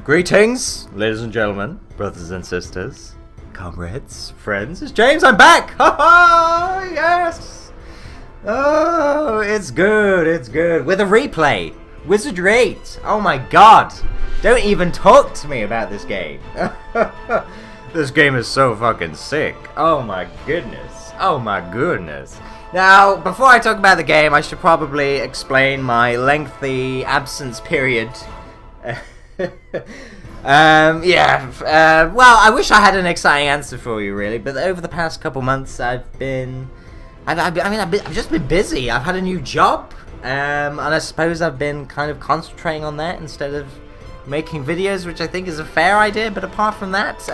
Greetings, ladies and gentlemen, brothers and sisters, comrades, friends. It's James. I'm back. Ha ha! Yes. Oh, it's good. It's good with a replay. Wizardry 8. Oh my God! Don't even talk to me about this game. This game is so fucking sick. Oh my goodness. Oh my goodness. Now, before I talk about the game, I should probably explain my lengthy absence period. Well, I wish I had an exciting answer for you, really, but over the past couple months, I've just been busy. I've had a new job, and I suppose I've been kind of concentrating on that instead of making videos, which I think is a fair idea. But apart from that,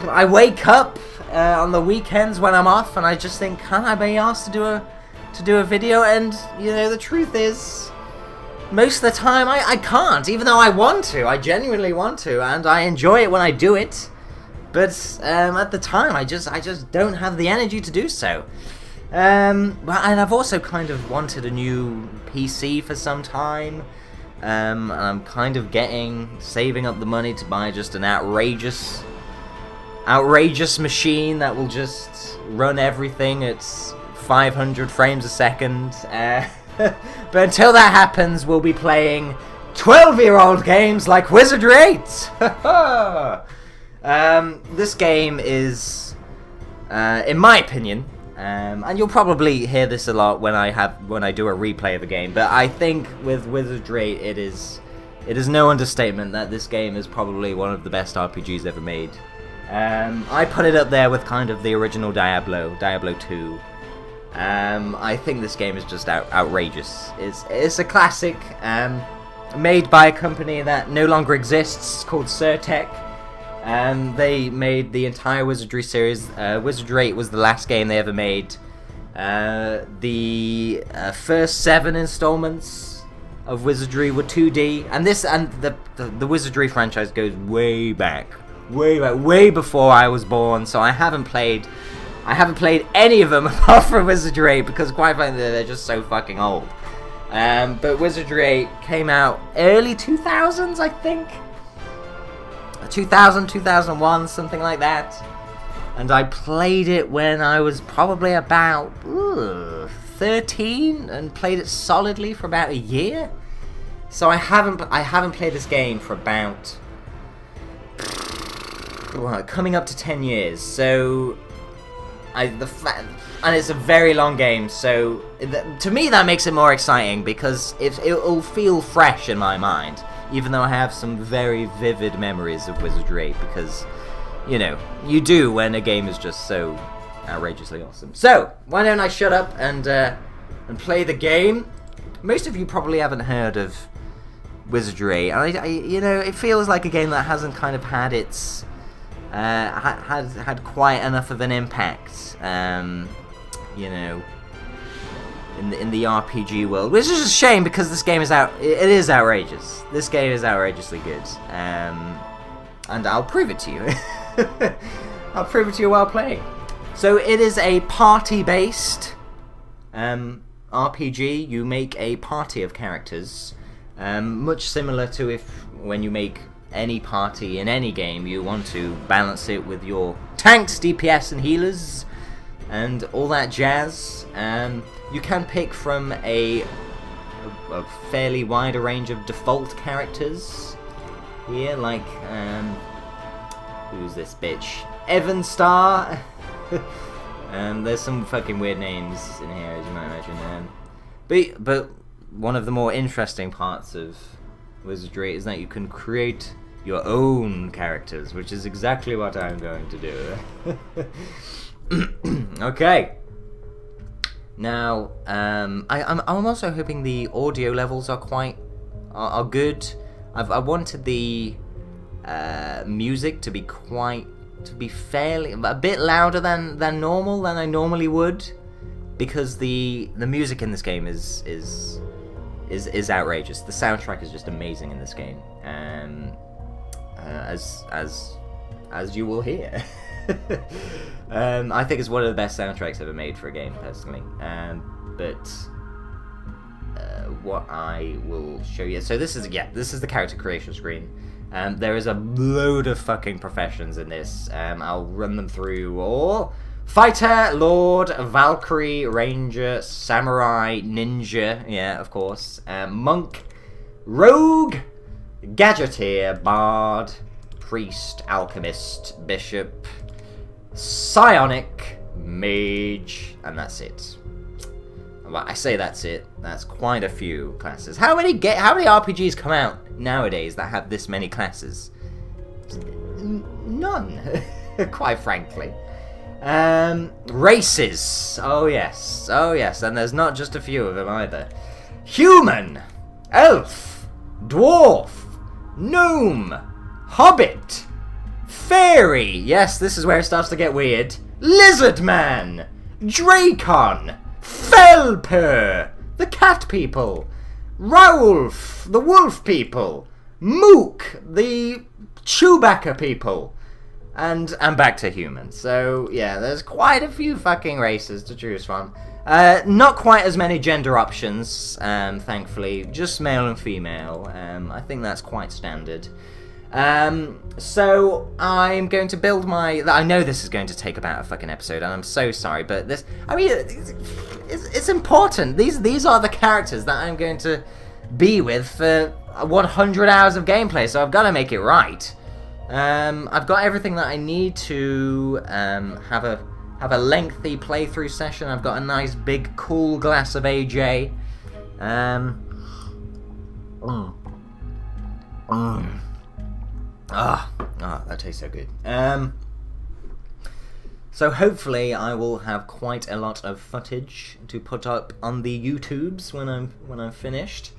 I wake up on the weekends when I'm off, and I just think, can I be asked to do a video? And you know, the truth is, most of the time I can't, even though I want to. I genuinely want to, and I enjoy it when I do it. But at the time, I just don't have the energy to do so. And I've also kind of wanted a new PC for some time. And I'm kind of saving up the money to buy just an outrageous machine that will just run everything at 500 frames a second. But until that happens, we'll be playing 12-year-old games like Wizardry 8. This game is, in my opinion, and you'll probably hear this a lot when I do a replay of a game, but I think with Wizardry 8, it is no understatement that this game is probably one of the best RPGs ever made. I put it up there with kind of the original Diablo 2. I think this game is just outrageous. It's a classic, made by a company that no longer exists, called Surtech. They made the entire Wizardry series. Wizardry 8 was the last game they ever made. The first 7 installments of Wizardry were 2D, and the Wizardry franchise goes way back, way before I was born. So I haven't played any of them apart from Wizardry 8 because, quite frankly, they're just so fucking old. But Wizardry 8 came out early 2000s, I think. 2000, 2001, something like that. And I played it when I was probably about 13 and played it solidly for about a year. So I haven't played this game for about coming up to 10 years. So and it's a very long game, so to me that makes it more exciting because it'll feel fresh in my mind, even though I have some very vivid memories of Wizardry 8, because, you know, you do when a game is just so outrageously awesome. So, why don't I shut up and play the game? Most of you probably haven't heard of Wizardry 8, and you know, it feels like a game that hasn't kind of had its had quite enough of an impact, you know, in the RPG world, which is a shame because this game is it is outrageous. This game is outrageously good, and I'll prove it to you. I'll prove it to you while playing. So it is a party-based RPG. You make a party of characters, much similar to when you make any party in any game, you want to balance it with your tanks, DPS, and healers, and all that jazz. You can pick from a fairly wide range of default characters here, like who's this bitch? Evan Star. There's some fucking weird names in here, as you might imagine. But one of the more interesting parts of Wizardry is that you can create your own characters, which is exactly what I'm going to do. Okay. Now, I'm also hoping the audio levels are good. I wanted the music to be fairly a bit louder than normal, than I normally would, because the music in this game is outrageous. The soundtrack is just amazing in this game, as you will hear. I think it's one of the best soundtracks ever made for a game, personally. But what I will show you. So this is the character creation screen. There is a load of fucking professions in this. I'll run them through all. Fighter, Lord, Valkyrie, Ranger, Samurai, Ninja, yeah, of course, Monk, Rogue, Gadgeteer, Bard, Priest, Alchemist, Bishop, Psionic, Mage, and that's it. Well, I say that's it. That's quite a few classes. How many RPGs come out nowadays that have this many classes? None, quite frankly. Races. Oh yes, and there's not just a few of them either. Human, elf, dwarf, gnome, hobbit, fairy. Yes, this is where it starts to get weird. Lizard man, Dracon, Felper, the cat people, Raulf, the wolf people, Mook, the Chewbacca people. And back to human. So, yeah, there's quite a few fucking races to choose from. Not quite as many gender options, thankfully. Just male and female. I think that's quite standard. So, I'm going to build my... I know this is going to take about a fucking episode, and I'm so sorry, but this... I mean, it's important. These are the characters that I'm going to be with for 100 hours of gameplay, so I've got to make it right. I've got everything that I need to have a lengthy playthrough session. I've got a nice big cool glass of AJ. That tastes so good. So hopefully I will have quite a lot of footage to put up on the YouTubes when I'm finished.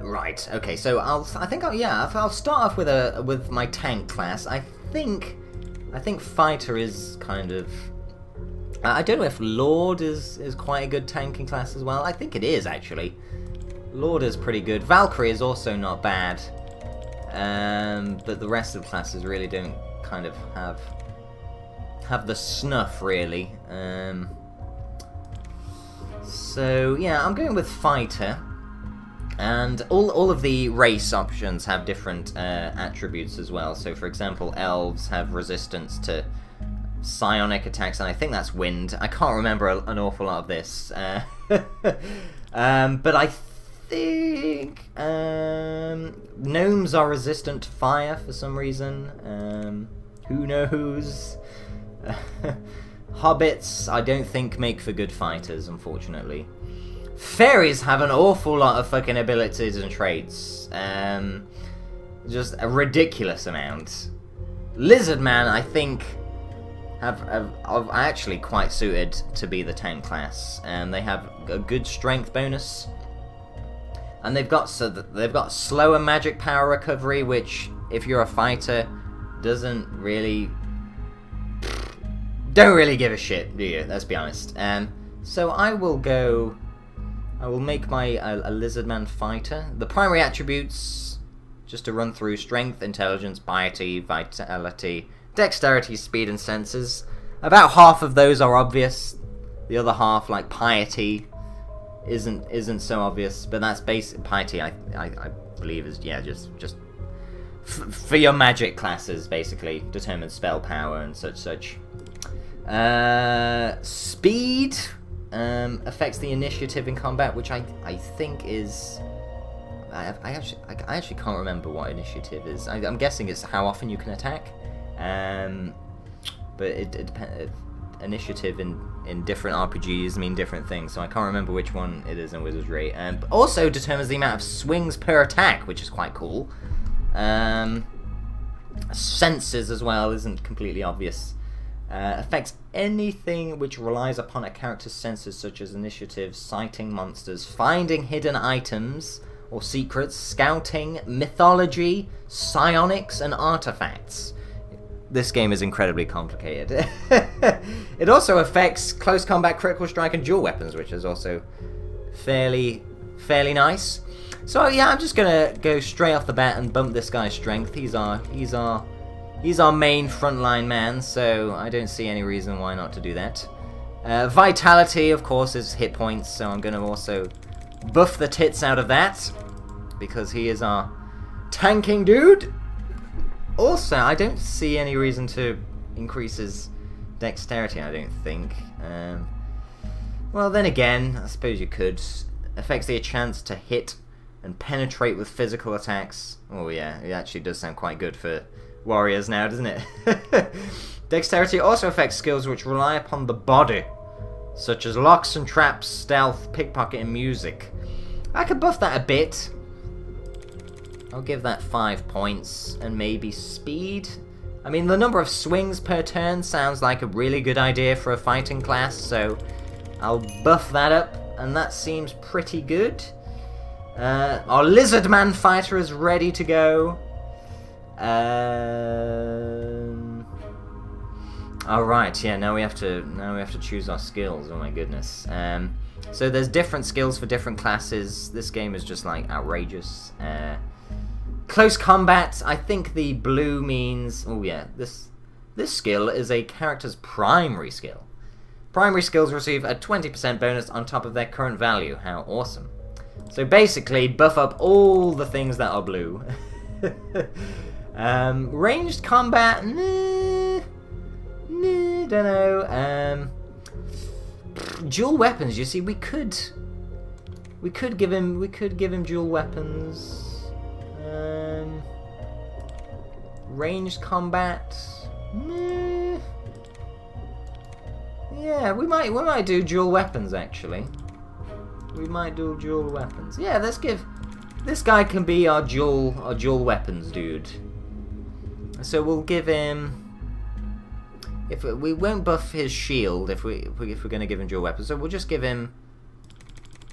Right. Okay. So I'll start off with my tank class. I think fighter is kind of. I don't know if Lord is quite a good tanking class as well. I think it is actually. Lord is pretty good. Valkyrie is also not bad. But the rest of the classes really don't kind of have the snuff really. So yeah, I'm going with fighter. And all of the race options have different attributes as well. So, for example, elves have resistance to psionic attacks, and I think that's wind. I can't remember an awful lot of this. But I think gnomes are resistant to fire for some reason. Who knows? Hobbits, I don't think make for good fighters, unfortunately. Fairies have an awful lot of fucking abilities and traits. Just a ridiculous amount. Lizard Man, I think, are actually quite suited to be the tank class. They have a good strength bonus. And they've got slower magic power recovery, which, if you're a fighter, don't really give a shit, do you? Let's be honest. So I will make my a Lizardman fighter. The primary attributes, just to run through: strength, intelligence, piety, vitality, dexterity, speed, and senses. About half of those are obvious. The other half, like piety, isn't so obvious. But that's basic. Piety, I believe, is just for your magic classes, basically determines spell power and such. Speed. Affects the initiative in combat, which I think is... I actually can't remember what initiative is. I'm guessing it's how often you can attack. But it depends. Initiative in different RPGs mean different things, so I can't remember which one it is in Wizardry. But also determines the amount of swings per attack, which is quite cool. Senses as well isn't completely obvious. Affects anything which relies upon a character's senses, such as initiative, sighting monsters, finding hidden items or secrets, scouting, mythology, psionics, and artifacts. This game is incredibly complicated. It also affects close combat, critical strike, and dual weapons, which is also fairly nice. So yeah, I'm just gonna go straight off the bat and bump this guy's strength. He's our main frontline man, so I don't see any reason why not to do that. Vitality, of course, is hit points, so I'm going to also buff the tits out of that, because he is our tanking dude. Also, I don't see any reason to increase his dexterity, I don't think. Well, then again, I suppose you could. Affects the chance to hit and penetrate with physical attacks. Oh yeah, it actually does sound quite good for warriors now, doesn't it? Dexterity also affects skills which rely upon the body, such as locks and traps, stealth, pickpocket, and music. I could buff that a bit. I'll give that 5 points, and maybe speed. I mean, the number of swings per turn sounds like a really good idea for a fighting class, so I'll buff that up, and that seems pretty good. Our lizard man fighter is ready to go. Alright, yeah, now we have to choose our skills. Oh my goodness. So there's different skills for different classes. This game is just like outrageous. Close combat, I think the blue means... Oh yeah, this skill is a character's primary skill. Primary skills receive a 20% bonus on top of their current value. How awesome. So basically, buff up all the things that are blue. Ranged combat, don't know. Dual weapons, you see, we could give him dual weapons. Ranged combat, yeah, we might do dual weapons actually. We might do dual weapons. Yeah, let's give this guy can be our dual weapons dude. So we'll give him. If we won't buff his shield if we're gonna give him dual weapons, so we'll just give him.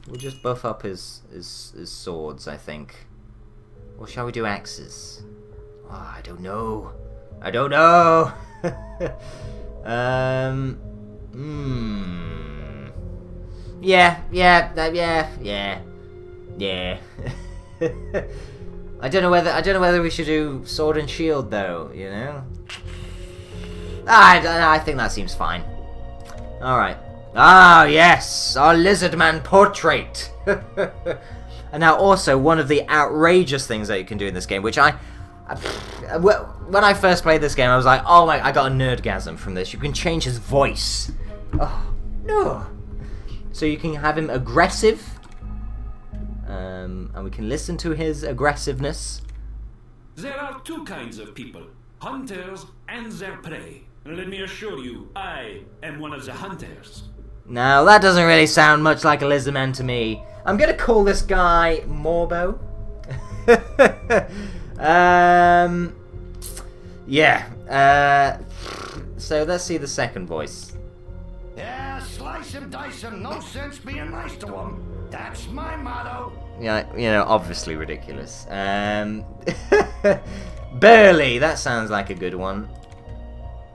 We'll just buff up his swords, I think. Or shall we do axes? Oh, I don't know. I don't know. Yeah. I don't know whether we should do sword and shield though. You know. I think that seems fine. All right. Ah, yes, our lizard man portrait. And now also one of the outrageous things that you can do in this game, which when I first played this game, I was like, oh my, I got a nerdgasm from this. You can change his voice. Oh, no. So you can have him aggressive, and we can listen to his aggressiveness. There are two kinds of people, hunters and their prey. Let me assure you, I am one of the hunters. Now, that doesn't really sound much like a lizardman to me. I'm gonna call this guy Morbo. Yeah. So let's see the second voice. Yeah, slice him, dice him, no sense being nice to him. That's my motto. Yeah, you know, obviously ridiculous. Burly, that sounds like a good one.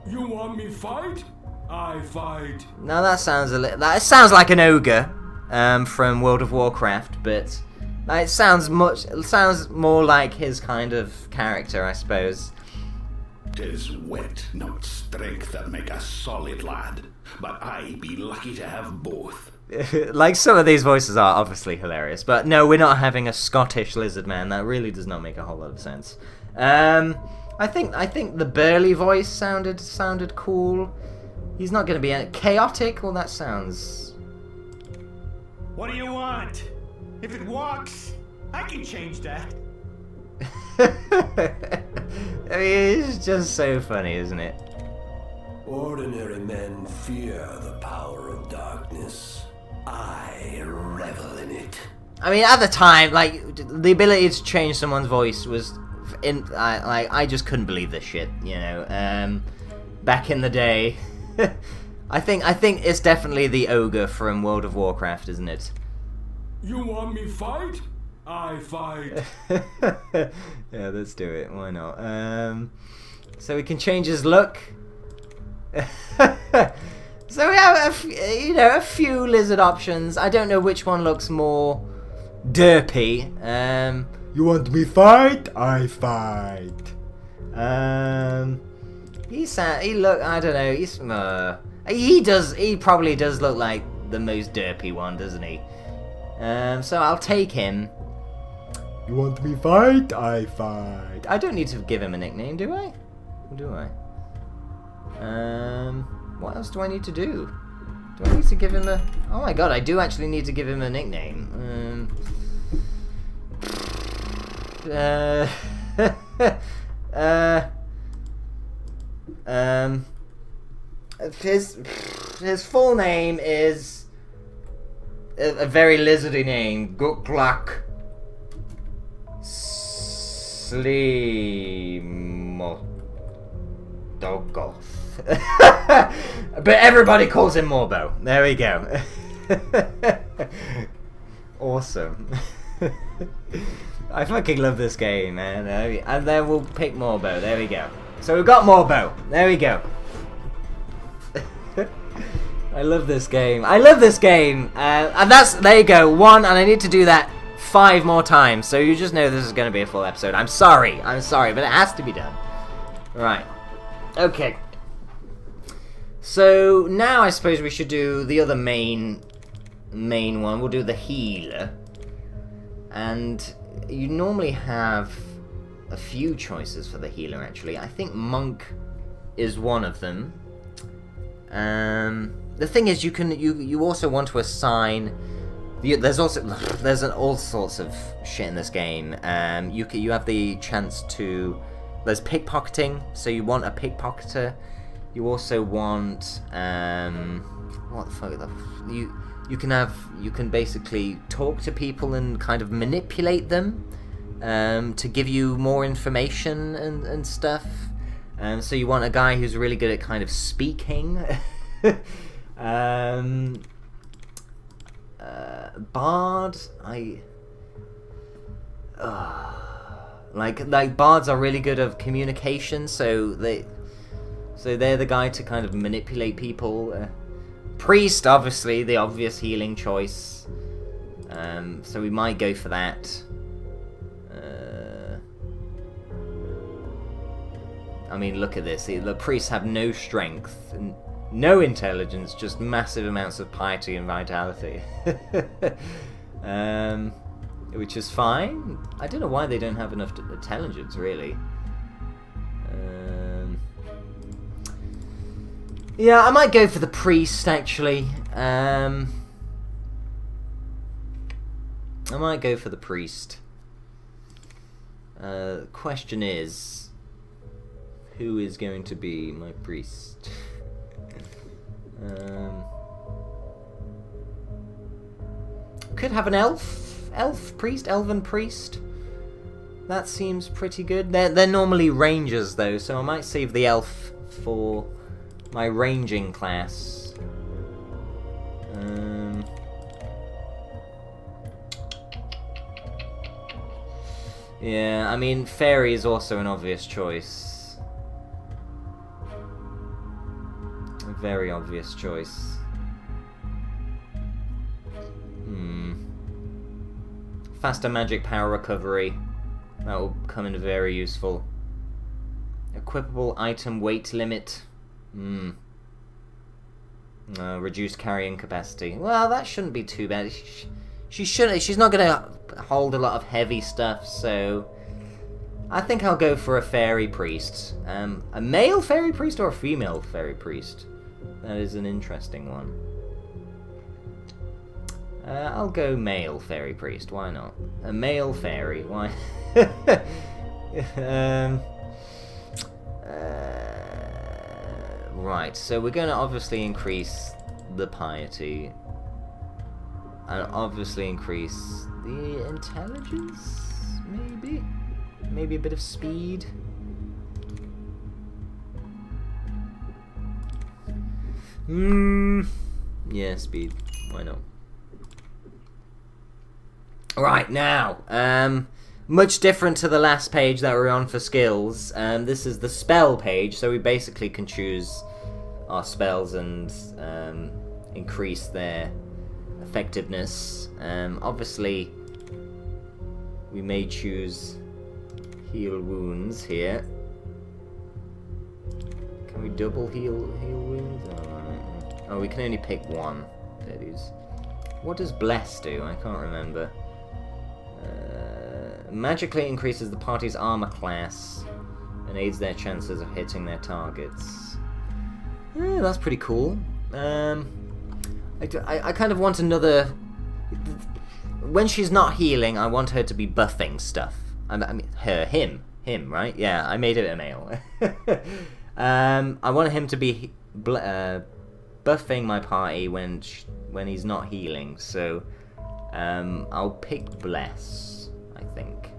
You want me fight? I fight. Now that sounds sounds like an ogre from World of Warcraft, but it sounds more like his kind of character, I suppose. 'Tis wit, not strength, that make a solid lad. But I be lucky to have both. Like, some of these voices are obviously hilarious, but no, we're not having a Scottish lizard man. That really does not make a whole lot of sense. I think the burly voice sounded cool. He's not going to be chaotic. Well, that sounds. What do you want? If it walks, I can change that. I mean, it's just so funny, isn't it? Ordinary men fear the power of darkness. I revel in it. I mean, at the time, like, the ability to change someone's voice was, I just couldn't believe this shit, you know. Back in the day, I think it's definitely the ogre from World of Warcraft, isn't it? You want me fight? I fight. Yeah, let's do it. Why not? So we can change his look. So we have a few lizard options. I don't know which one looks more derpy. You want me fight? I fight. I don't know. He probably does look like the most derpy one, doesn't he? So I'll take him. You want me fight? I fight. I don't need to give him a nickname, do I? Or do I? What else do I need to do? Do I need to give him a... Oh my god, I do actually need to give him a nickname. His full name is a very lizardy name. Guklak Slimodogoth. But everybody calls him Morbo. There we go. Awesome. I fucking love this game, man. And then we'll pick Morbo. There we go. So we've got Morbo. There we go. I love this game. I love this game. And there you go. 1, and I need to do that 5 more times. So you just know this is going to be a full episode. I'm sorry, but it has to be done. Right. Okay. So now I suppose we should do the other main one. We'll do the healer. And you normally have a few choices for the healer, actually. I think monk is one of them. The thing is, you also want to assign. There's all sorts of shit in this game. You have the chance to. There's pickpocketing, so you want a pickpocketer. You also want what the fuck? You can basically talk to people and kind of manipulate them to give you more information and stuff. So you want a guy who's really good at kind of speaking. Bard, like bards are really good at communication, so they're the guy to kind of manipulate people. Priest, obviously, the obvious healing choice. So we might go for that. I mean, look at this. The priests have no strength, no intelligence, just massive amounts of piety and vitality. Which is fine. I don't know why they don't have enough intelligence, really. Yeah, I might go for the priest, actually. I might go for the priest. The question is, who is going to be my priest? Could have an elven priest. That seems pretty good. They're normally rangers, though, so I might save the elf for my ranging class. Yeah, I mean, fairy is also an obvious choice. A very obvious choice. Faster magic power recovery. That will come in very useful. Equipable item weight limit. Reduced carrying capacity. Well, that shouldn't be too bad. She's not gonna hold a lot of heavy stuff, so I think I'll go for a fairy priest. A male fairy priest or a female fairy priest? That is an interesting one. I'll go male fairy priest. Why not? A male fairy. Why? Right, so we're going to obviously increase the piety. And obviously increase the intelligence, maybe? Maybe a bit of speed? Yeah, speed. Why not? Right, now, much different to the last page that we're on for skills. This is the spell page, so we basically can choose our spells and increase their effectiveness. Obviously, we may choose heal wounds here. Can we double heal wounds? Oh, Oh, we can only pick one. What does Bless do? I can't remember. Magically increases the party's armor class and aids their chances of hitting their targets. Yeah, that's pretty cool. I kind of want another... When she's not healing, I want her to be buffing stuff. I mean, him, right? Yeah, I made it a male. I want him to be buffing my party when he's not healing, so I'll pick Bless, I think.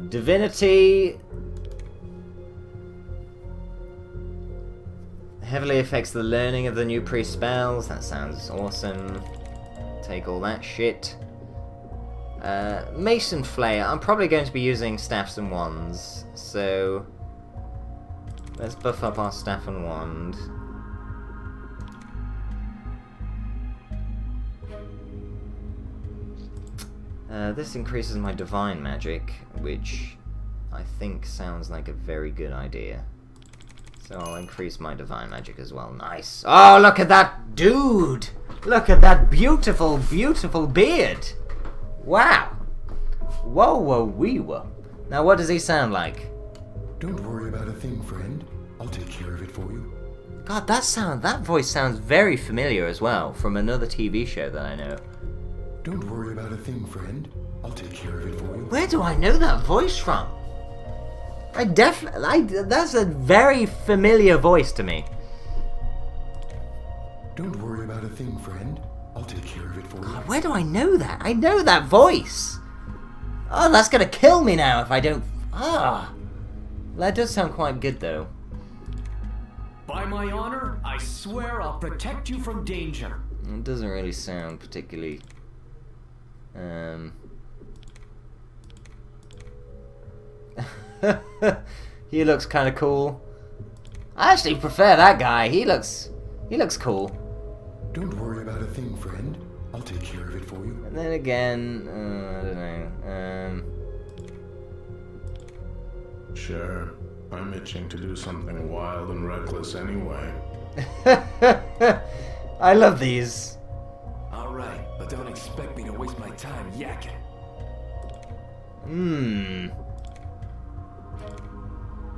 Divinity heavily affects the learning of the new priest spells. That sounds awesome. Take all that shit. Mason Flayer. I'm probably going to be using staffs and wands, so let's buff up our staff and wand. This increases my divine magic, which I think sounds like a very good idea. So I'll increase my divine magic as well. Nice. Oh, look at that dude! Look at that beautiful, beautiful beard! Wow! Whoa, whoa, wee, whoa. Now what does he sound like? Don't worry about a thing, friend. I'll take care of it for you. God, that voice sounds very familiar as well, from another TV show that I know. Don't worry about a thing, friend. I'll take care of it for you. Where do I know that voice from? That's a very familiar voice to me. Don't worry about a thing, friend. I'll take care of it for you. God, where do I know that? I know that voice. Oh, that's gonna kill me now if I don't... Ah. That does sound quite good, though. By my honor, I swear I'll protect you from danger. It doesn't really sound particularly... He looks kind of cool. I actually prefer that guy. He looks cool. Don't worry about a thing, friend. I'll take care of it for you. And then again, I don't know. Sure. I'm itching to do something wild and reckless anyway. I love these. All right, but don't expect me to waste my time yakking.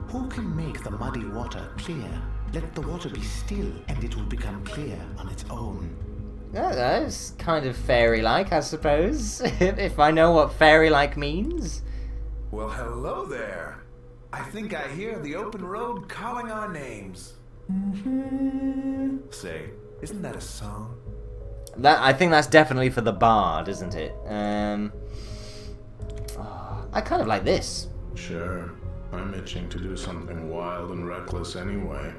Who can make the muddy water clear? Let the water be still, and it will become clear on its own. Yeah, that's kind of fairy-like, I suppose. If I know what fairy-like means. Well, hello there. I think I hear the open road calling our names. Say, isn't that a song? I think that's definitely for the bard, isn't it? I kind of like this. Sure. I'm itching to do something wild and reckless anyway.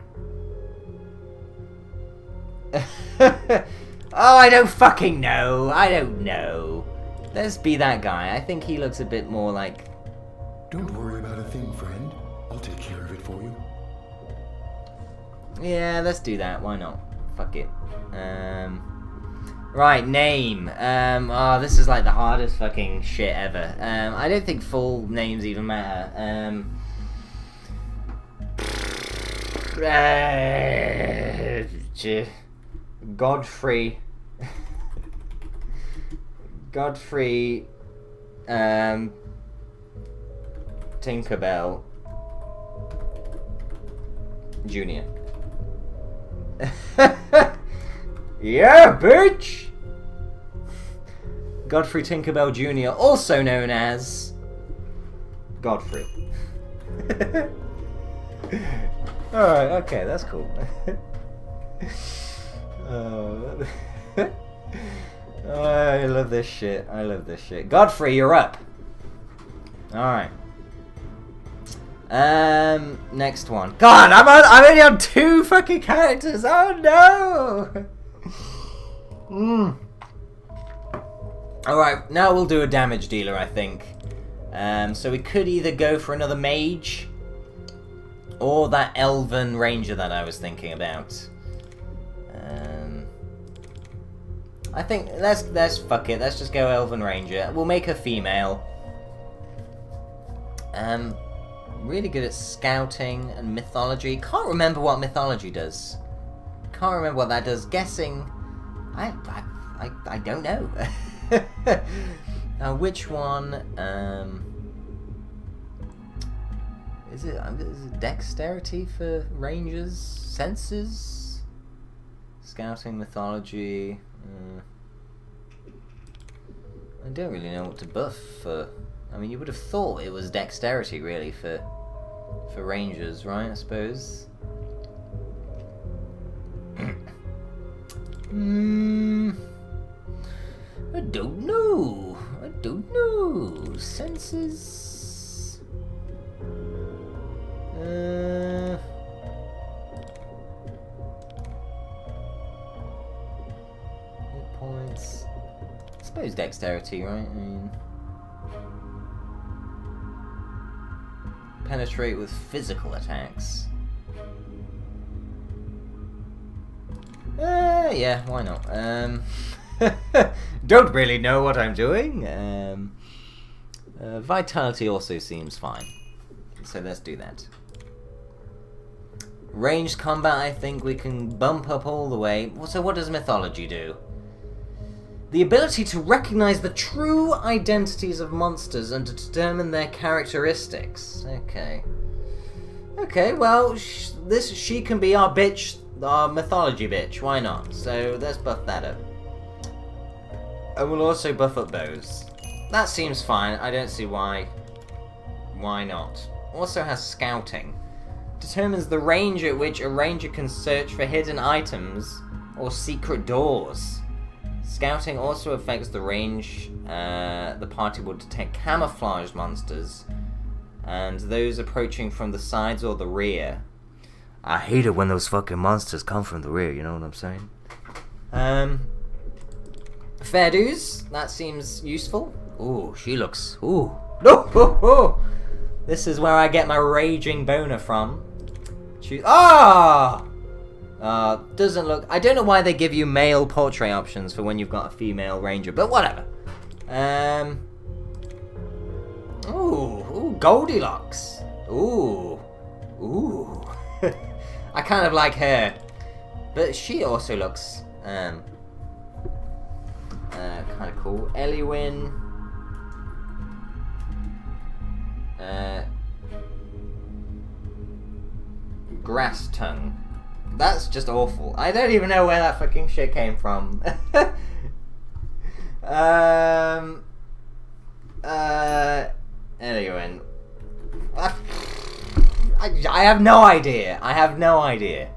Oh, I don't fucking know. I don't know. Let's be that guy. I think he looks a bit more like... Don't worry about a thing, friend. I'll take care of it for you. Yeah, let's do that. Why not? Fuck it. Right, name. Oh, this is like the hardest fucking shit ever. I don't think full names even matter. Godfrey. Godfrey. Tinkerbell. Junior. Yeah, bitch! Godfrey Tinkerbell Jr., also known as... Godfrey. Alright, okay, that's cool. Oh, I love this shit. I love this shit. Godfrey, you're up. Alright. Next one. God, I'm only on 2 fucking characters. Oh no! Alright, now we'll do a damage dealer, I think. So we could either go for another mage, or that elven ranger that I was thinking about. I think let's fuck it. Let's just go elven ranger. We'll make her female. really good at scouting and mythology. Can't remember what mythology does. Can't remember what that does. Guessing, I don't know. Now, which one? Is it dexterity for rangers? Senses? Scouting, mythology. I don't really know what to buff for. I mean, you would have thought it was dexterity, really, for rangers, right? I suppose. I don't know. Senses. Hit points. I suppose dexterity, right? I mean, penetrate with physical attacks. Yeah, why not? Don't really know what I'm doing. Vitality also seems fine. So let's do that. Ranged combat, I think we can bump up all the way. So what does mythology do? The ability to recognize the true identities of monsters and to determine their characteristics. Okay. Okay, well, she can be our bitch, our mythology bitch. Why not? So let's buff that up. And we'll also buff up bows. That seems fine. I don't see why. Why not? Also has scouting. Determines the range at which a ranger can search for hidden items or secret doors. Scouting also affects the range the party will detect camouflaged monsters and those approaching from the sides or the rear. I hate it when those fucking monsters come from the rear, you know what I'm saying? Fair dues, that seems useful. Ooh, she looks... Ooh. No! This is where I get my raging boner from. Doesn't look... I don't know why they give you male portrait options for when you've got a female ranger, but whatever. Ooh, Goldilocks. Ooh. I kind of like her. But she also looks, kind of cool. Eliwyn. Grass tongue. That's just awful. I don't even know where that fucking shit came from. Anyway. I have no idea.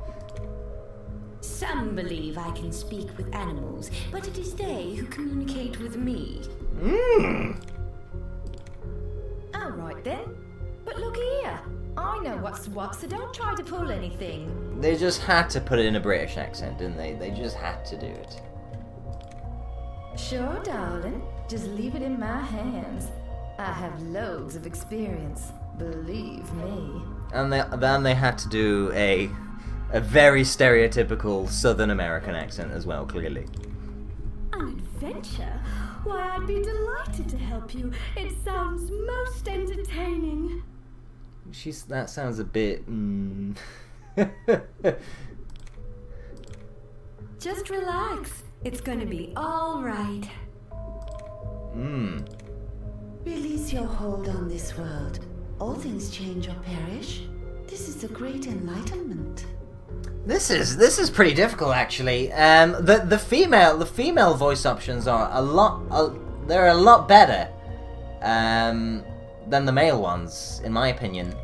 Some believe I can speak with animals, but it is they who communicate with me. All right then. But look here. I know what's what, so don't try to pull anything. They just had to put it in a British accent, didn't they? They just had to do it. Sure, darling. Just leave it in my hands. I have loads of experience, believe me. And then they had to do a very stereotypical Southern American accent as well, clearly. An adventure? Why, I'd be delighted to help you. It sounds most entertaining. That sounds a bit... Just relax. It's gonna be all right. Release your hold on this world. All things change or perish. This is a great enlightenment. This is pretty difficult, actually. The female voice options are they're a lot better than the male ones, in my opinion.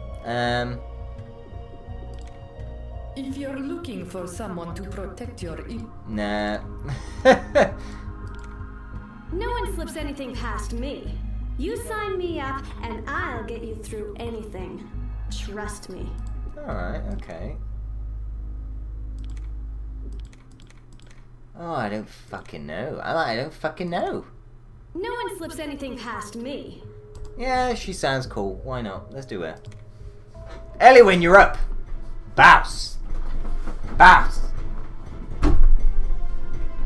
If you're looking for someone to protect your... Nah. No one slips anything past me. You sign me up, and I'll get you through anything. Trust me. Alright, okay. Oh, I don't fucking know. I don't fucking know. No one slips anything past me. Yeah, she sounds cool. Why not? Let's do it. Eliwyn, you're up. Bounce.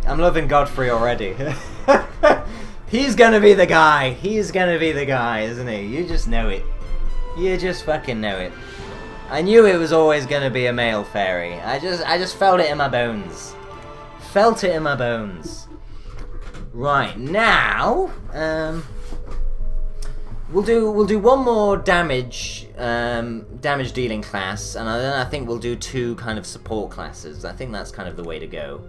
I'm loving Godfrey already. He's gonna be the guy. Isn't he? You just know it. You just fucking know it. I knew it was always gonna be a male fairy. I just felt it in my bones. Felt it in my bones. Right, now, we'll do one more damage dealing class, and then I think we'll do 2 kind of support classes. I think that's kind of the way to go.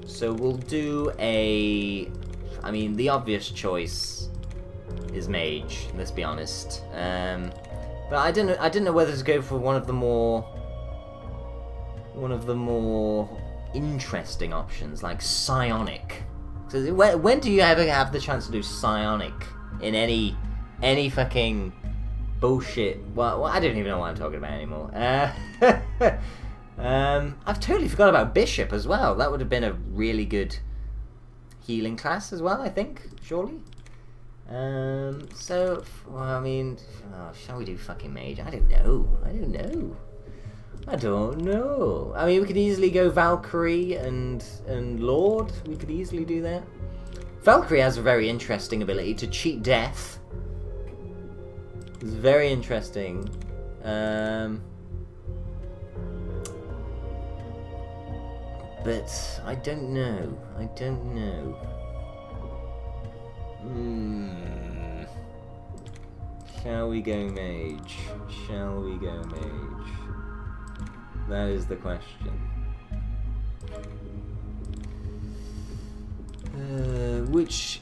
So we'll do I mean, the obvious choice is mage. Let's be honest. But I didn't know whether to go for one of the more interesting options, like psionic. So when do you ever have the chance to do psionic in any fucking bullshit? Well, I don't even know what I'm talking about anymore. I've totally forgot about bishop as well. That would have been a really good healing class as well, I think, surely. So, well, I mean, shall we do fucking mage? I don't know. I mean, we could easily go Valkyrie and Lord. We could easily do that. Valkyrie has a very interesting ability to cheat death. It's very interesting. But I don't know. Shall we go mage? That is the question. Which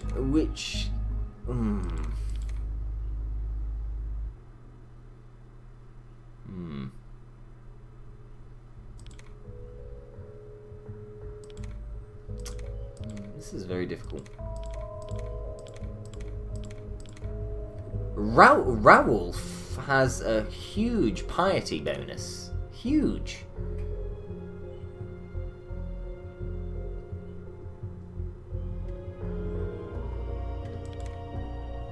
This is very difficult. Rowulf has a huge piety bonus. Huge.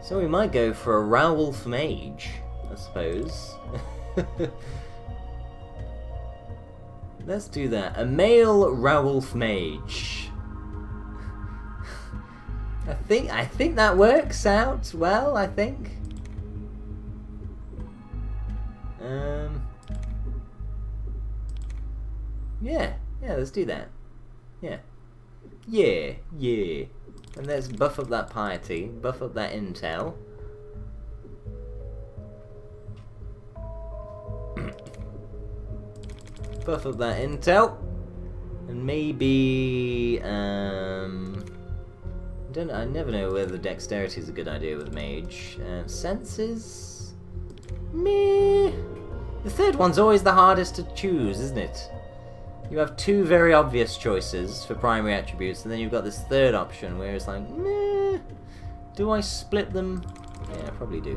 So we might go for a Rowulf mage, I suppose. Let's do that. A male Rowulf mage. I think that works out well, I think. Yeah, let's do that. Yeah. And let's buff up that piety, buff up that intel. Buff up that intel. And maybe, I never know whether dexterity is a good idea with mage. Senses? Meh. The third one's always the hardest to choose, isn't it? You have 2 very obvious choices for primary attributes, and then you've got this third option where it's like, meh. Do I split them? Yeah, I probably do.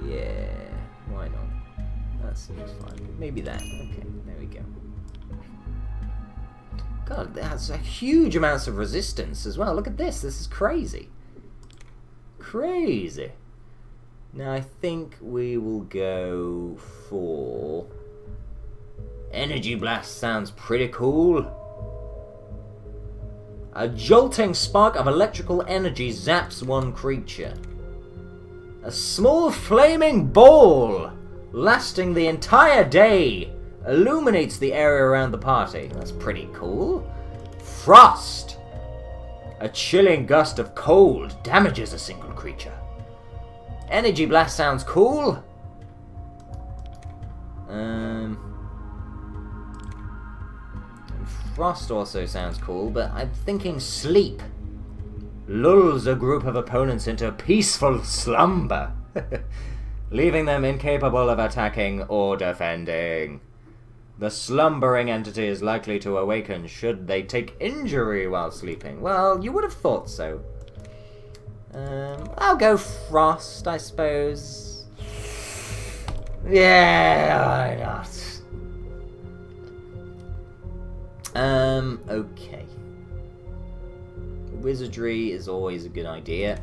Yeah, why not? That seems fine. Maybe that. Okay, there we go. God, that's a huge amounts of resistance as well. Look at this. This is crazy. Crazy. Now, I think we will go for... Energy Blast sounds pretty cool. A jolting spark of electrical energy zaps one creature. A small flaming ball, lasting the entire day, illuminates the area around the party. That's pretty cool. Frost. A chilling gust of cold damages a single creature. Energy Blast sounds cool. Frost also sounds cool, but I'm thinking Sleep. Lulls a group of opponents into peaceful slumber, leaving them incapable of attacking or defending. The slumbering entity is likely to awaken should they take injury while sleeping. Well, you would have thought so. I'll go Frost, I suppose. Yeah, why not? Okay. Wizardry is always a good idea.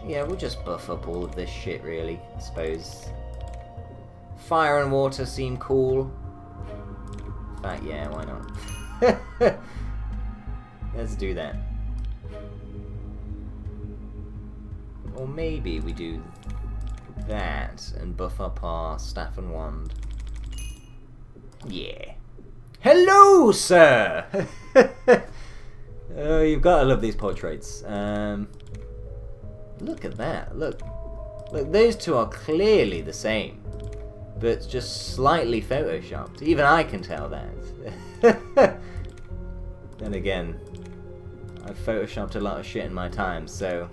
Yeah, we'll just buff up all of this shit, really, I suppose. Fire and water seem cool. In fact, yeah, why not? Let's do that. Or maybe we do that and buff up our staff and wand. Yeah. Hello, sir! Oh, you've got to love these portraits. Look at that. Look, those two are clearly the same, but just slightly photoshopped. Even I can tell that. Then again, I've photoshopped a lot of shit in my time, so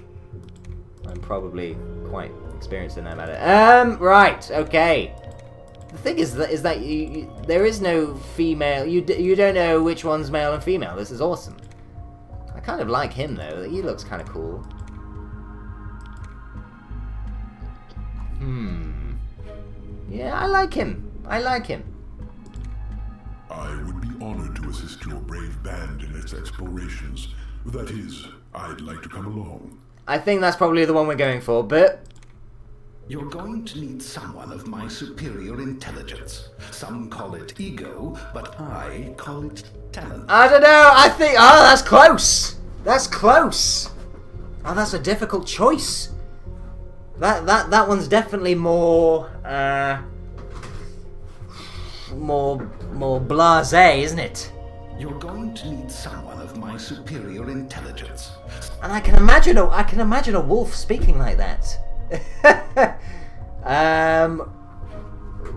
I'm probably quite experienced in that matter. Right, okay. The thing is that there is no female. You don't know which one's male and female. This is awesome. I kind of like him though. He looks kind of cool. Yeah, I like him. I like him. I would be honored to assist your brave band in its explorations. That is, I'd like to come along. I think that's probably the one we're going for, but... You're going to need someone of my superior intelligence. Some call it ego, but I call it talent. I don't know, I think... Oh, that's close! That's close! Oh, that's a difficult choice. That one's definitely more... more blasé, isn't it? You're going to need someone of my superior intelligence. And I can imagine a wolf speaking like that.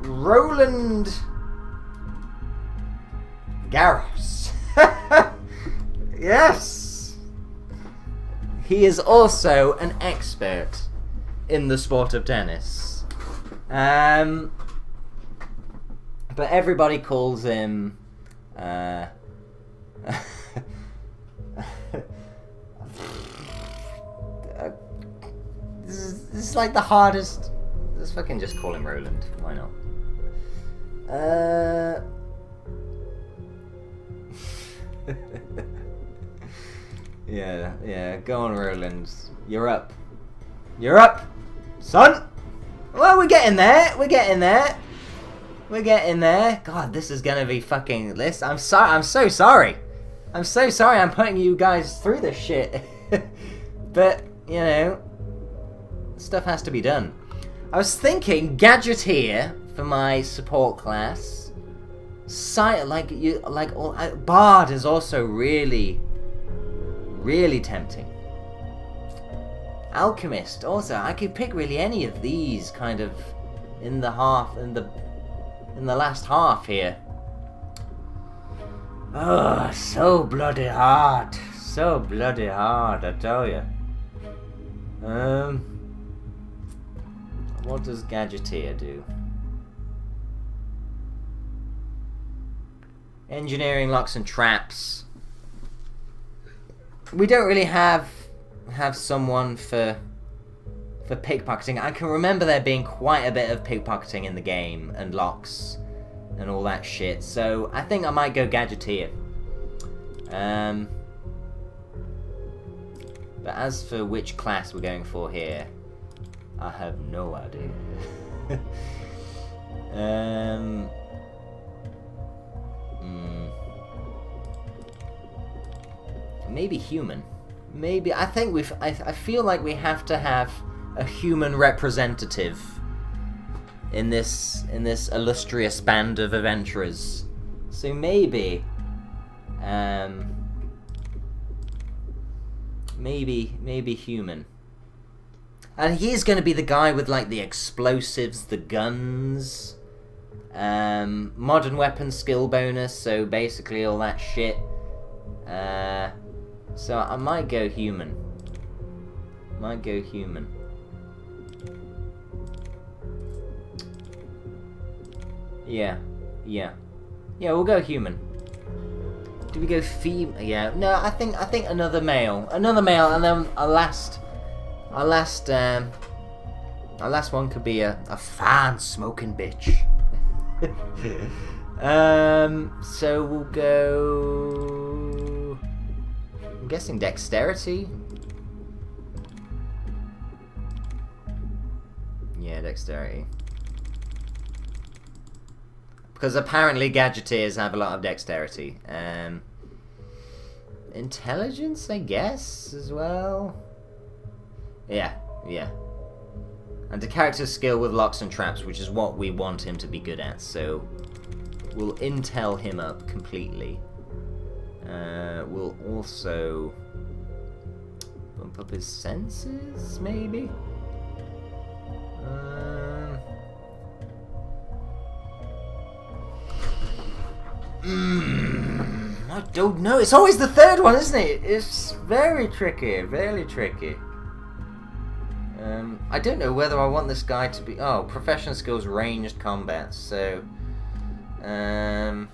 Roland Garros. Yes. He is also an expert in the sport of tennis. But everybody calls him This is like the hardest. Let's fucking just call him Roland. Why not? Yeah. Go on, Roland. You're up. You're up, son. Well, we're getting there. We're getting there. We're getting there. God, this is gonna be fucking. I'm sorry. I'm so sorry. I'm so sorry. I'm putting you guys through this shit. But you know. Stuff has to be done. I was thinking Gadgeteer for my support class. Bard is also really tempting. Alchemist also. I could pick really any of these kind of in the last half here. Oh, so bloody hard. So bloody hard, I tell you. What does Gadgeteer do? Engineering, locks and traps. We don't really have someone for pickpocketing. I can remember there being quite a bit of pickpocketing in the game and locks and all that shit. So I think I might go Gadgeteer. But as for which class we're going for here, I have no idea. Maybe human. Maybe I feel like we have to have a human representative in this illustrious band of adventurers. So maybe human. And he's going to be the guy with like the explosives, the guns, modern weapon skill bonus, so basically all that shit. So I might go human. Yeah, we'll go human. Do we go female? Yeah, no, I think another male, and then our last one could be a fine smoking bitch. So we'll go. I'm guessing dexterity. Yeah, dexterity. Because apparently Gadgeteers have a lot of dexterity. Intelligence, I guess, as well. Yeah. And a character skill with locks and traps, which is what we want him to be good at, so we'll intel him up completely. We'll also bump up his senses, maybe? I don't know. It's always the third one, isn't it? It's very tricky, very tricky. I don't know whether I want this guy to be... Oh, professional skills, ranged combat, so... I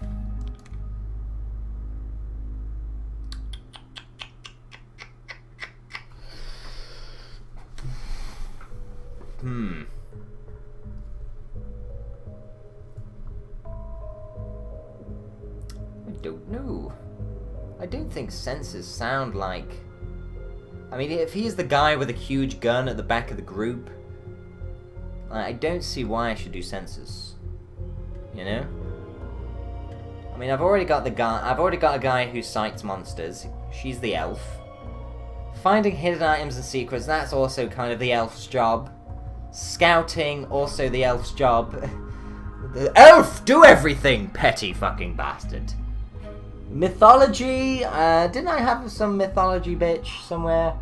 don't know. I don't think senses sound like... I mean, if he's the guy with a huge gun at the back of the group, I don't see why I should do senses. You know? I mean, I've already got a guy who sights monsters. She's the elf. Finding hidden items and secrets, that's also kind of the elf's job. Scouting, also the elf's job. The elf, do everything, petty fucking bastard. Mythology, didn't I have some mythology bitch somewhere?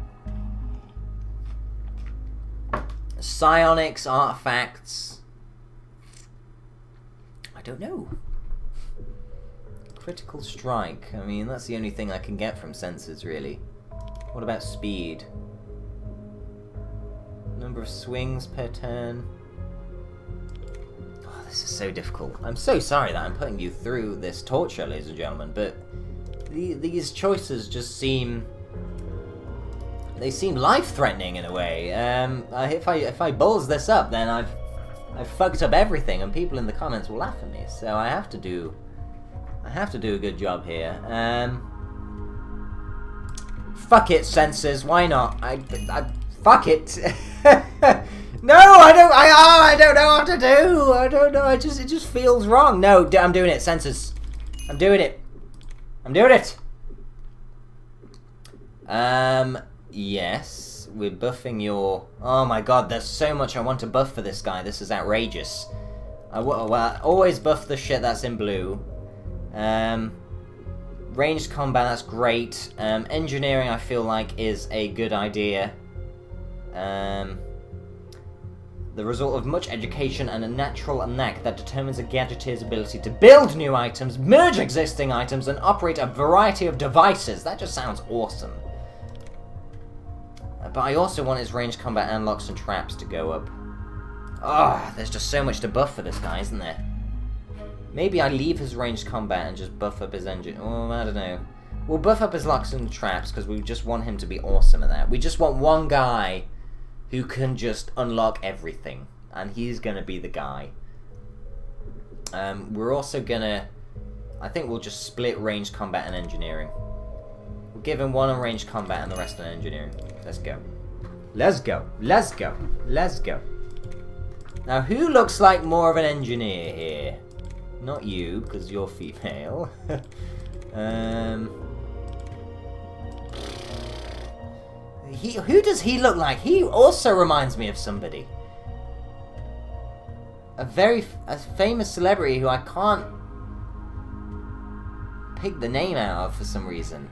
Psionics, artifacts. I don't know. Critical strike, I mean, that's the only thing I can get from senses, really. What about speed? Number of swings per turn. Oh, this is so difficult. I'm so sorry that I'm putting you through this torture, ladies and gentlemen, but these choices just seem... They seem life-threatening in a way. If I balls this up, then I've fucked up everything, and people in the comments will laugh at me. So I have to do a good job here. Fuck it, senses. Why not? Fuck it. No, I don't know what to do. I don't know. It just feels wrong. No, I'm doing it. Senses. I'm doing it. Yes, we're buffing your... Oh my god, there's so much I want to buff for this guy. This is outrageous. I always buff the shit that's in blue. Ranged combat, that's great. Engineering, I feel like, is a good idea. The result of much education and a natural knack that determines a gadgeteer's ability to build new items, merge existing items, and operate a variety of devices. That just sounds awesome. But I also want his ranged combat and locks and traps to go up. Ah, there's just so much to buff for this guy, isn't there? Maybe I leave his ranged combat and just buff up his engine. Oh, I don't know. We'll buff up his locks and traps because we just want him to be awesome at that. We just want one guy who can just unlock everything. And he's going to be the guy. We're also going to... I think we'll just split ranged combat and engineering. We'll give him one on ranged combat and the rest on engineering. Let's go. Let's go. Let's go. Let's go. Now, who looks like more of an engineer here? Not you, because you're female. Who does he look like? He also reminds me of somebody. A famous celebrity who I can't pick the name out of for some reason.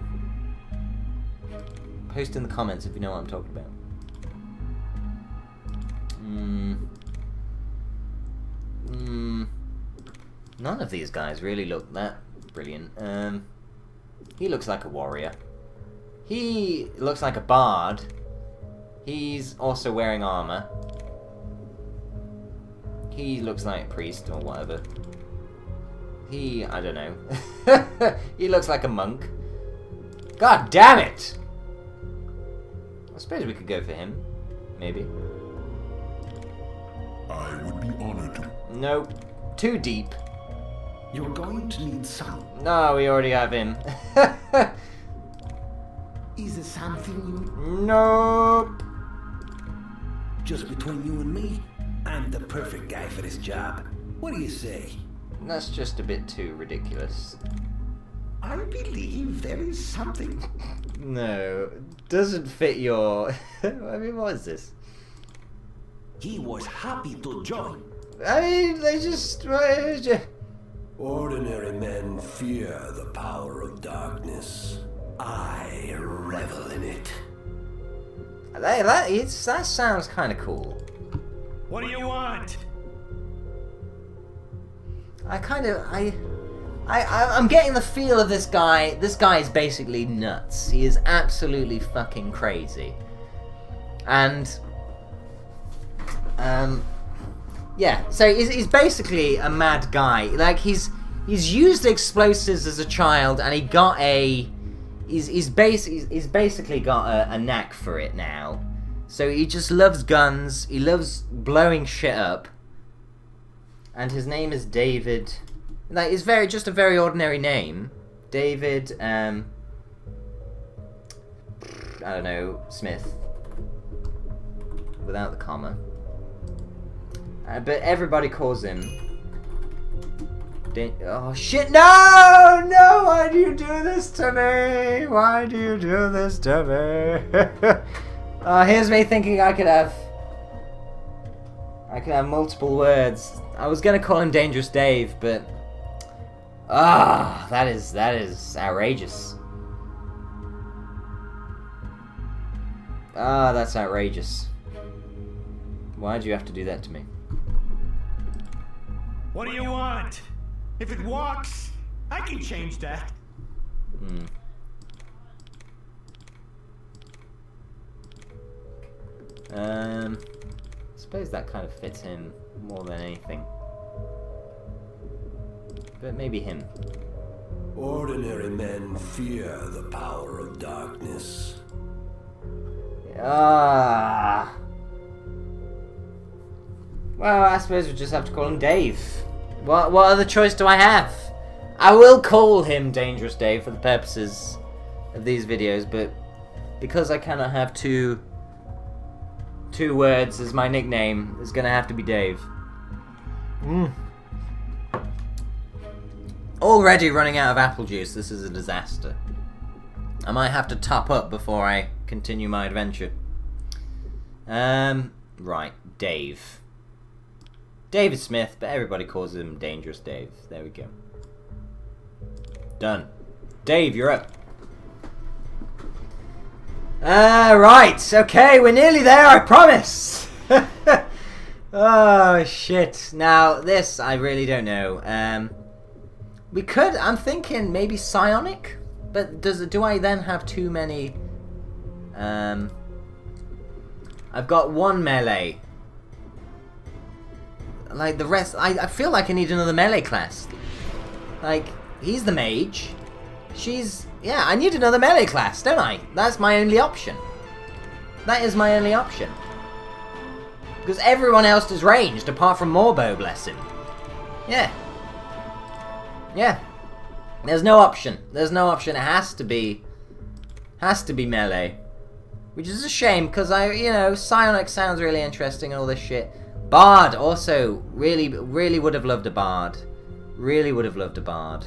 Post in the comments if you know what I'm talking about. None of these guys really look that brilliant. He looks like a warrior. He looks like a bard. He's also wearing armor. He looks like a priest or whatever. I don't know. He looks like a monk. God damn it! I suppose we could go for him. Maybe. I would be honored to. Nope. Too deep. You're going to need some. No, we already have him. Is there something you... Nope. Just between you and me, I'm the perfect guy for this. for this job. What do you say? That's just a bit too ridiculous. I believe there is something. No, doesn't fit your... I mean, what is this? He was happy to join. I mean, they just... Ordinary men fear the power of darkness. I revel in it. That sounds kind of cool. What do you want? I'm getting the feel of this guy. This guy is basically nuts. He is absolutely fucking crazy. And yeah, so he's basically a mad guy. Like he's used explosives as a child, and he got he's basically got a knack for it now. So he just loves guns. He loves blowing shit up. And his name is David. Like, it's just a very ordinary name. David, I don't know, Smith. Without the comma. But everybody calls him... Oh, shit! No! No! Why do you do this to me? Why do you do this to me? Here's me thinking I could have multiple words. I was gonna call him Dangerous Dave, but... that is outrageous. That's outrageous. Why'd you have to do that to me? What do you want? If it walks, I can change that. I suppose that kind of fits him more than anything. But maybe him. Ordinary men fear the power of darkness. Well, I suppose we just have to call him Dave. What other choice do I have? I will call him Dangerous Dave for the purposes of these videos, but because I cannot have two words as my nickname, it's gonna have to be Dave. Already running out of apple juice. This is a disaster. I might have to top up before I continue my adventure. Right, Dave. David Smith, but everybody calls him Dangerous Dave. There we go. Done. Dave, you're up. Right, okay, we're nearly there, I promise! Oh, shit. Now, this, I really don't know. I'm thinking maybe psionic? But do I then have too many... I've got one melee. Like, the rest... I feel like I need another melee class. Like, he's the mage. She's... Yeah, I need another melee class, don't I? That's my only option. That is my only option. Because everyone else is ranged, apart from Morbo, bless him. Yeah. Yeah. There's no option. There's no option. It has to be melee. Which is a shame, because psionic sounds really interesting and all this shit. Bard, also, really would have loved a bard. Really would have loved a bard.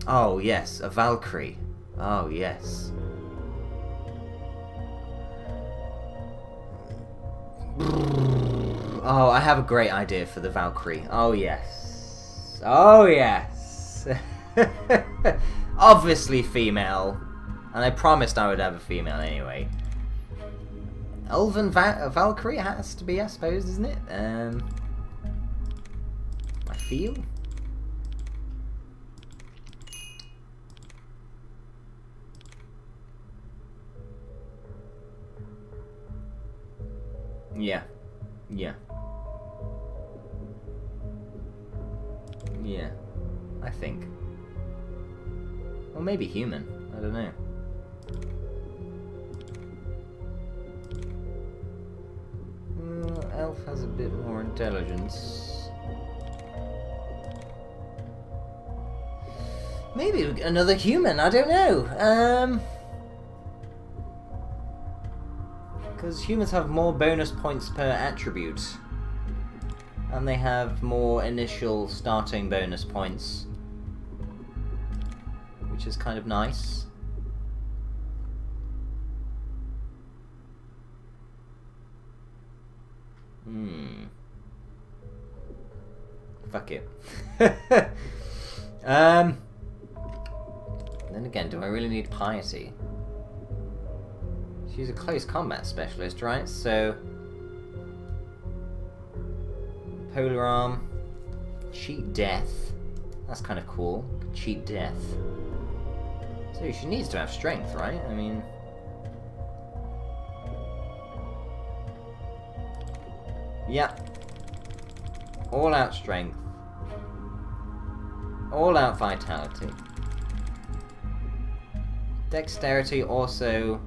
Oh, yes, a Valkyrie. Oh, yes. Oh, I have a great idea for the Valkyrie. Oh, yes. Oh, yes. Obviously female. And I promised I would have a female anyway. Elven Valkyrie has to be, I suppose, isn't it? I feel... Yeah. Yeah. Yeah. I think. Or maybe human. I don't know. Elf has a bit more intelligence. Maybe another human, I don't know. Because humans have more bonus points per attribute. And they have more initial starting bonus points, which is kind of nice. Fuck it. Then again, do I really need piety? She's a close combat specialist, right? So polar arm, cheat death. That's kind of cool. Cheat death. So she needs to have strength, right? I mean, yeah. All out strength. All out vitality. Dexterity also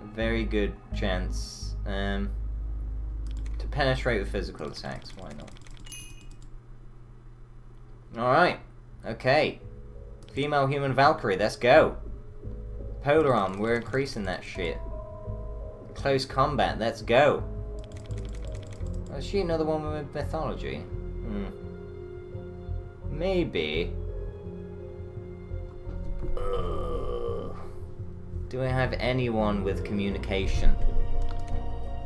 a very good chance to penetrate with physical attacks. Why not? Alright. Okay. Female human Valkyrie, let's go. Polar arm, we're increasing that shit. Close combat, let's go. Oh, is she another one with mythology? Maybe. Do I have anyone with communication?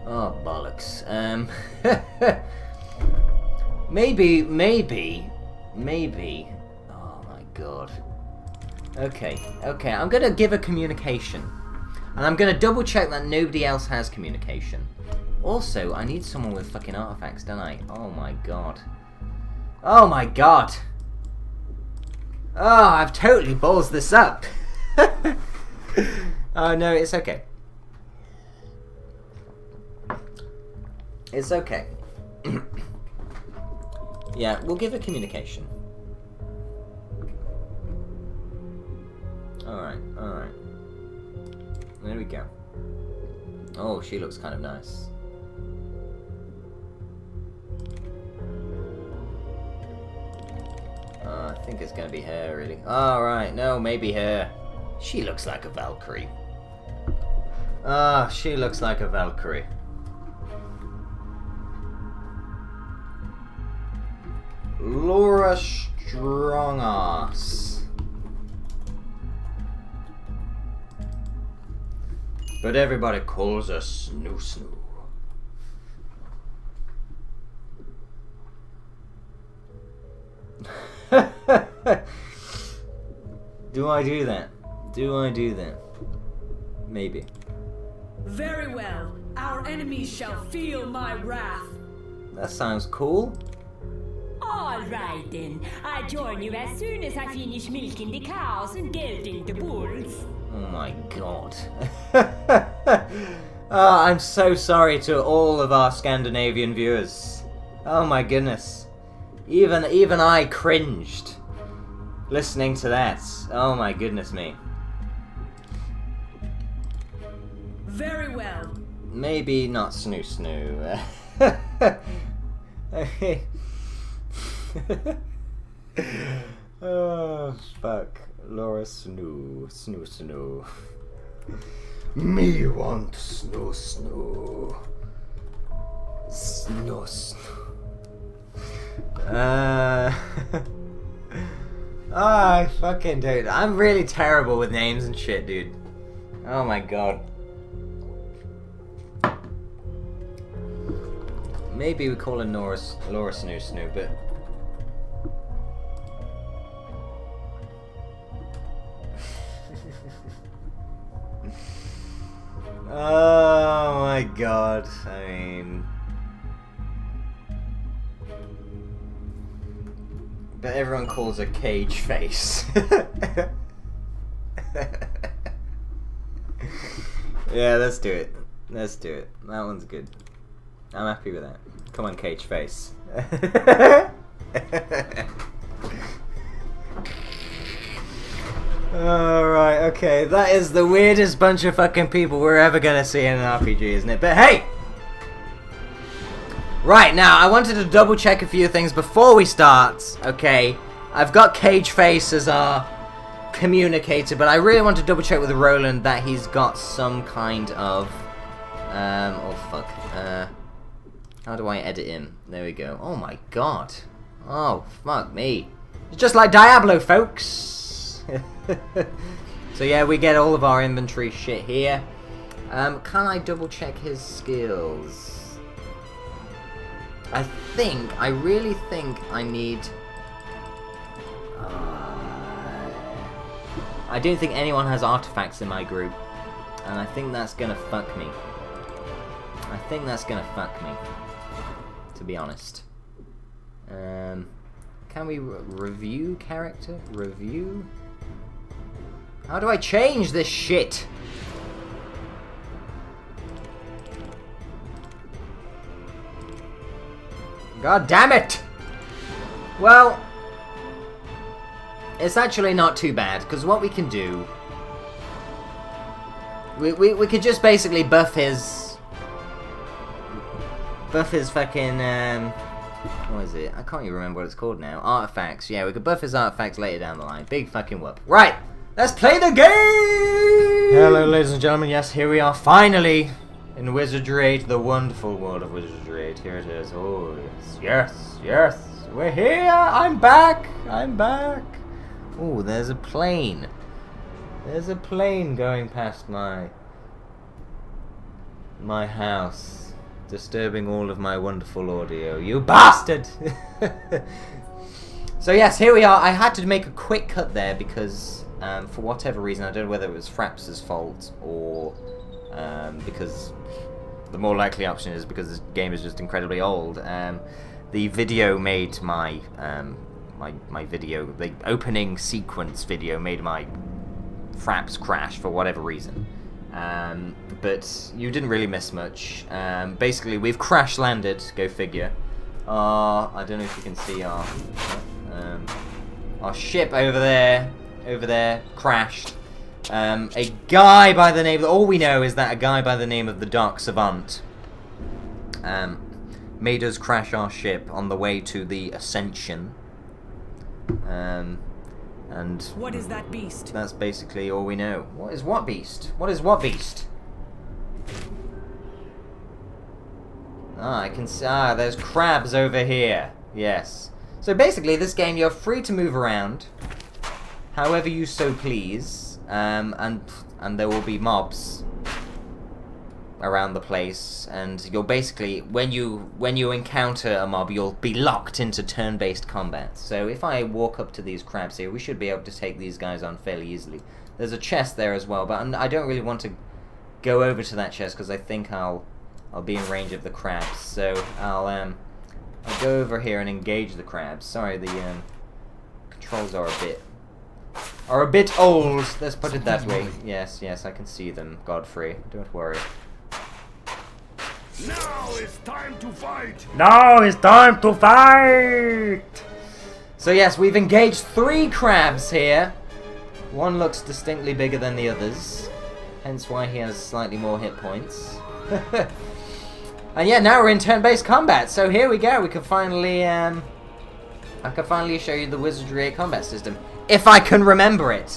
Oh, bollocks. Maybe. Oh my god. Okay, I'm gonna give her communication. And I'm gonna double check that nobody else has communication. Also, I need someone with fucking artifacts, don't I? Oh my god. Oh my god! Oh, I've totally ballsed this up! Oh no, it's okay. It's okay. Yeah, we'll give her communication. Alright. There we go. Oh, she looks kind of nice. I think it's gonna be her, really. Alright, no, maybe her. She looks like a Valkyrie. She looks like a Valkyrie. Laura Strongass. But everybody calls her Snoo Snoo. Do I do that? Maybe. Very well. Our enemies shall feel my wrath. That sounds cool. All right then. I join you as soon as I finish milking the cows and gelding the bulls. Oh my god. I'm so sorry to all of our Scandinavian viewers. Oh my goodness. Even I cringed listening to that. Oh my goodness me. Very well. Maybe not Snoo Snoo. Oh fuck. Laura Snoo Snoo. Me want Snoo Snoo. Snoo Snoo. I fucking dude. I'm really terrible with names and shit, dude. Oh my god. Maybe we call her Laura Snoo Snoo, but oh my god. I mean, but everyone calls her Cage Face. Yeah, let's do it. That one's good. I'm happy with that. Come on, Cage Face. Alright, okay. That is the weirdest bunch of fucking people we're ever gonna see in an RPG, isn't it? But hey! Right, now, I wanted to double check a few things before we start. Okay, I've got Cage Face as our communicator, but I really want to double check with Roland that he's got some kind of... oh fuck. How do I edit him? There we go. Oh my god. Oh, fuck me. It's just like Diablo, folks. So yeah, we get all of our inventory shit here. Can I double check his skills? I really think I need... I don't think anyone has artifacts in my group. And I think that's gonna fuck me. To be honest. Can we review character? Review? How do I change this shit? God damn it! Well, it's actually not too bad, because what we can do... We could just basically buff his fucking, what is it? I can't even remember what it's called now. Artifacts. Yeah, we could buff his artifacts later down the line. Big fucking whoop. Right! Let's play the game! Hello, ladies and gentlemen. Yes, here we are finally in Wizardry 8, the wonderful world of Wizardry 8. Here it is. Oh, yes. We're here! I'm back! Oh, there's a plane. There's a plane going past my house, disturbing all of my wonderful audio. You bastard! So yes, here we are. I had to make a quick cut there because, for whatever reason, I don't know whether it was Fraps' fault or because the more likely option is because this game is just incredibly old. The video made my my video, the opening sequence video made my Fraps crash for whatever reason. But you didn't really miss much. Basically, we've crash landed. Go figure. I don't know if you can see our ship over there crashed. A guy by the name. All we know is that a guy by the name of the Dark Savant made us crash our ship on the way to the Ascension. And what is that beast? That's basically all we know. What is what beast? What is what beast? I can see. There's crabs over here. Yes. So basically, this game you're free to move around, however you so please, and there will be mobs around the place, and you'll basically, when you encounter a mob, you'll be locked into turn-based combat. So if I walk up to these crabs here, we should be able to take these guys on fairly easily. There's a chest there as well, but I don't really want to go over to that chest because I think I'll be in range of the crabs. So I'll go over here and engage the crabs. Sorry, the controls are a bit old. Let's put it that way. Yes, I can see them, Godfrey. Don't worry. Now it's time to fight! So yes, we've engaged 3 crabs here. One looks distinctly bigger than the others, hence why he has slightly more hit points. And yeah, now we're in turn-based combat. So here we go. We can finally, I can finally show you the Wizardry 8 combat system, if I can remember it.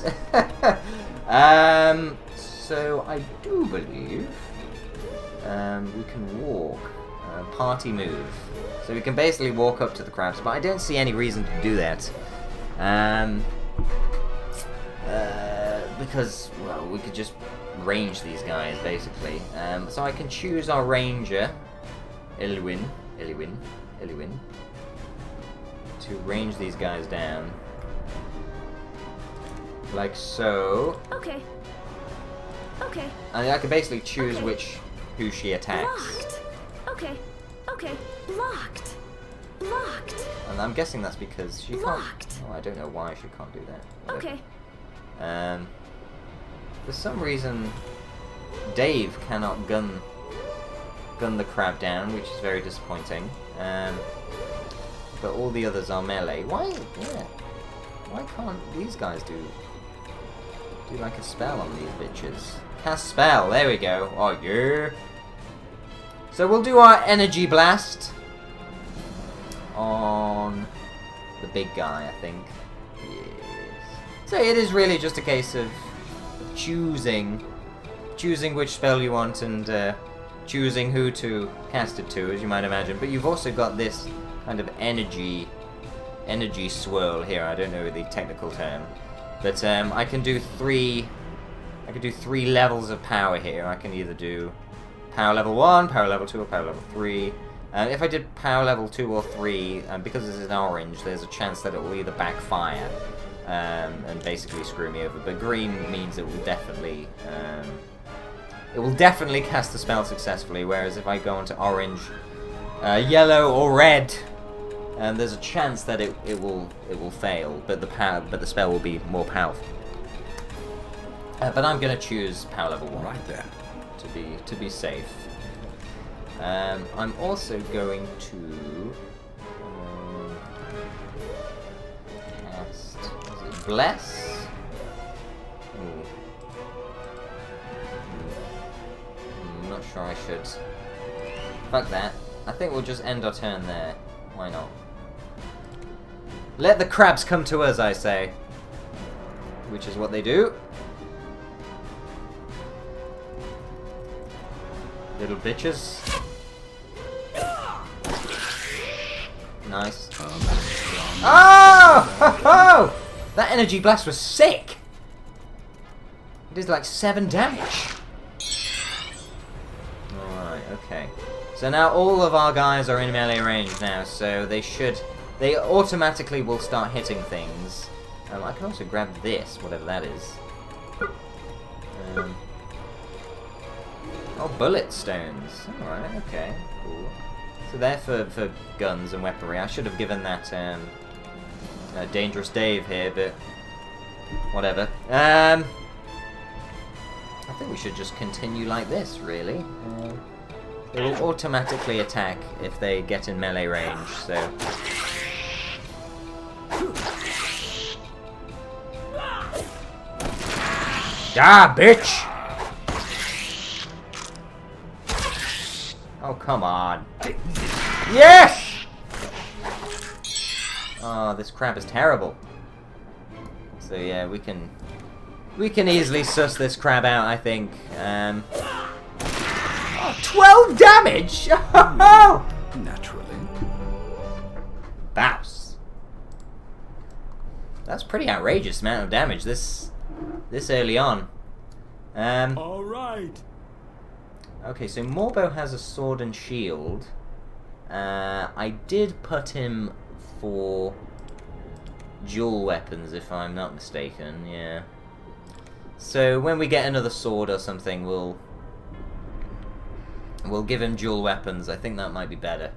So I do believe. We can walk. Party move. So we can basically walk up to the crabs, but I don't see any reason to do that. Because, well, we could just range these guys, basically. So I can choose our ranger, Elwyn, to range these guys down. Like so. Okay. And I can basically choose who she attacks. Blocked. Okay. Blocked. And I'm guessing that's because she Blocked. can't. Oh, I don't know why she can't do that. Whatever. Okay. For some reason, Dave cannot gun the crab down, which is very disappointing. But all the others are melee. Why can't these guys do like a spell on these bitches? Cast spell. There we go. Oh yeah. So we'll do our energy blast on the big guy, I think. Yes. So it is really just a case of choosing which spell you want and choosing who to cast it to, as you might imagine. But you've also got this kind of energy swirl here. I don't know the technical term, but I can do three levels of power here. I can either do power level 1, power level 2, or power level 3. If I did power level 2 or 3, because this is an orange, there's a chance that it will either backfire and basically screw me over. But green means it will definitely cast the spell successfully. Whereas if I go into orange, yellow, or red, there's a chance that it will fail, but the spell will be more powerful. But I'm gonna choose power level 1. Right then. To be safe. I'm also going to cast. Is it Bless? Ooh. I'm not sure I should. Fuck that. I think we'll just end our turn there. Why not? Let the crabs come to us, I say. Which is what they do. Little bitches. Nice. Oh! Ho, ho! That energy blast was sick! It did like 7 damage. Alright, okay. So now all of our guys are in melee range now, so they automatically will start hitting things. I can also grab this, whatever that is. Oh, bullet stones. Alright, okay, cool. So they're for guns and weaponry. I should have given that Dangerous Dave here, but whatever. I think we should just continue like this, really. They will automatically attack if they get in melee range, so... Ah, bitch! Oh, come on. Yes! Oh, this crab is terrible. So yeah, we can easily suss this crab out, I think. Oh, 12 damage! Naturally. Bouse. That's pretty outrageous amount of damage this early on. All right. Okay, so Morbo has a sword and shield. I did put him for dual weapons, if I'm not mistaken, yeah. So when we get another sword or something, we'll give him dual weapons. I think that might be better.